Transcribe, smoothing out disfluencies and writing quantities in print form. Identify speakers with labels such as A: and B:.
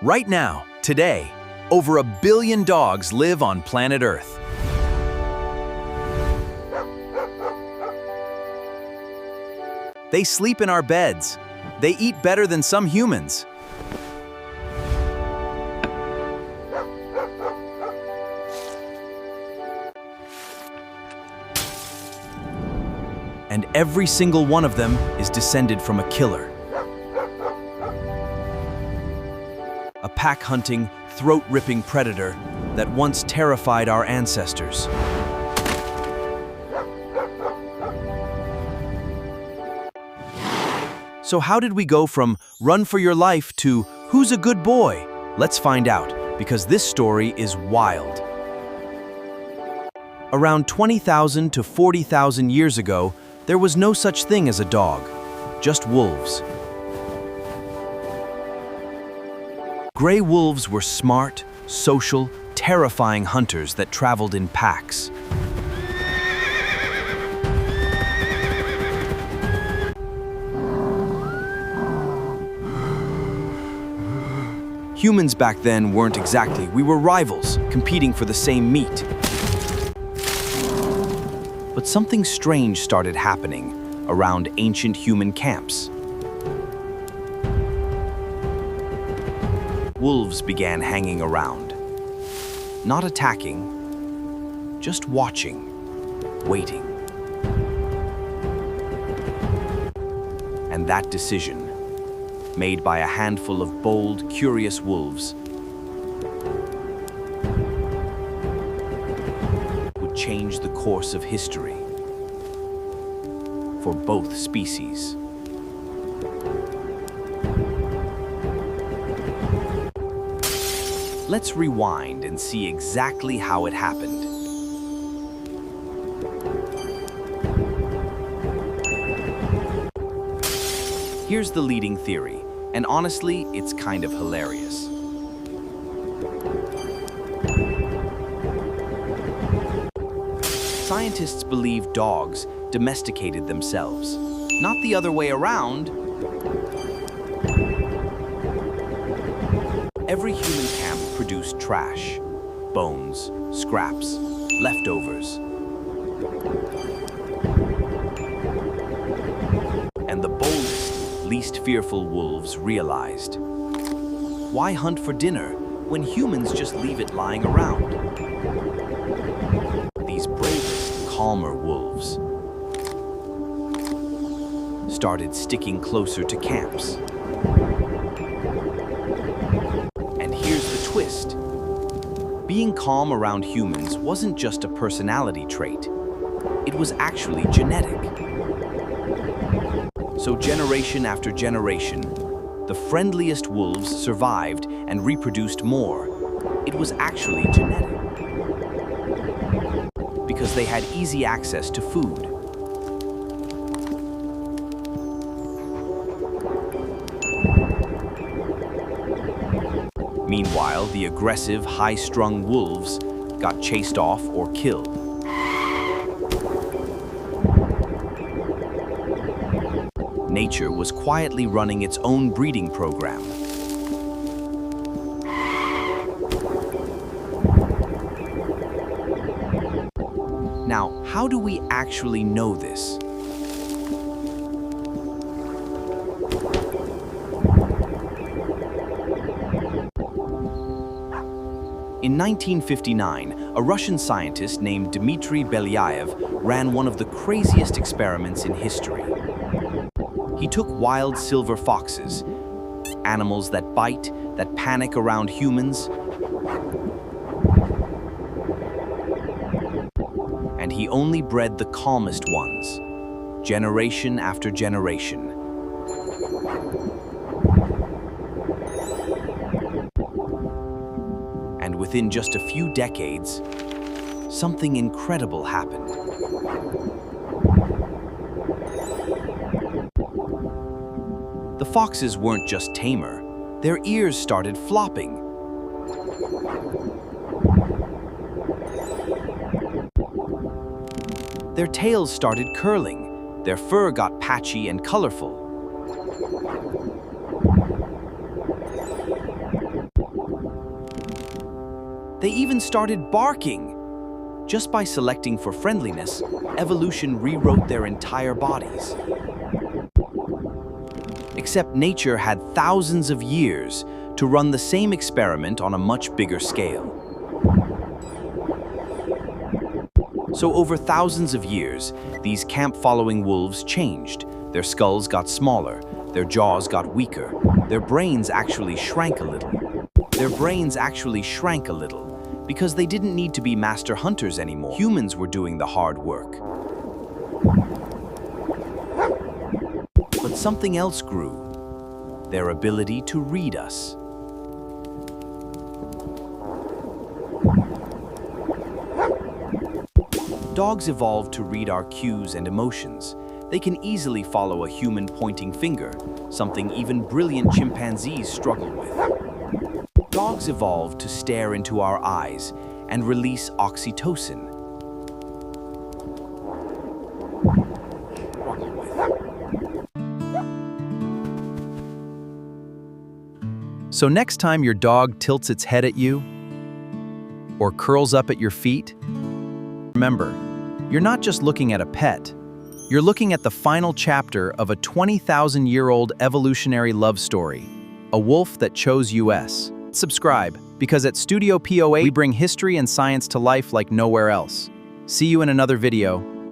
A: Right now, today, over 1 billion dogs live on planet Earth. They sleep in our beds. They eat better than some humans. And every single one of them is descended from a killer. A pack-hunting, throat-ripping predator that once terrified our ancestors. So how did we go from run for your life to who's a good boy? Let's find out, because this story is wild. Around 20,000 to 40,000 years ago, there was no such thing as a dog, just wolves. Gray wolves were smart, social, terrifying hunters that traveled in packs. Humans back then weren't exactly. We were rivals, competing for the same meat. But something strange started happening around ancient human camps. Wolves began hanging around, not attacking, just watching, waiting. And that decision, made by a handful of bold, curious wolves, would change the course of history for both species. Let's rewind and see exactly how it happened. Here's the leading theory, and honestly, it's kind of hilarious. Scientists believe dogs domesticated themselves, not the other way around. Every human camp produced trash, bones, scraps, leftovers. And the boldest, least fearful wolves realized, why hunt for dinner when humans just leave it lying around? These bravest, calmer wolves started sticking closer to camps. And here's the twist. Being calm around humans wasn't just a personality trait. It was actually genetic. So generation after generation, the friendliest wolves survived and reproduced more. It was actually genetic. Because they had easy access to food. Meanwhile, the aggressive, high-strung wolves got chased off or killed. Nature was quietly running its own breeding program. Now, how do we actually know this? In 1959, a Russian scientist named Dmitry Belyaev ran one of the craziest experiments in history. He took wild silver foxes, animals that bite, that panic around humans, and he only bred the calmest ones, generation after generation. And within just a few decades, something incredible happened. The foxes weren't just tamer, their ears started flopping. Their tails started curling, their fur got patchy and colorful. They even started barking. Just by selecting for friendliness, evolution rewrote their entire bodies. Except nature had thousands of years to run the same experiment on a much bigger scale. So over thousands of years, these camp-following wolves changed. Their skulls got smaller, their jaws got weaker, their brains actually shrank a little. Because they didn't need to be master hunters anymore. Humans were doing the hard work. But something else grew: their ability to read us. Dogs evolved to read our cues and emotions. They can easily follow a human pointing finger, something even brilliant chimpanzees struggle with. Dogs evolved to stare into our eyes and release oxytocin.
B: So next time your dog tilts its head at you or curls up at your feet, remember, you're not just looking at a pet. You're looking at the final chapter of a 20,000-year-old evolutionary love story, a wolf that chose us. Subscribe, because at Studio P08 we bring history and science to life like nowhere else. See you in another video.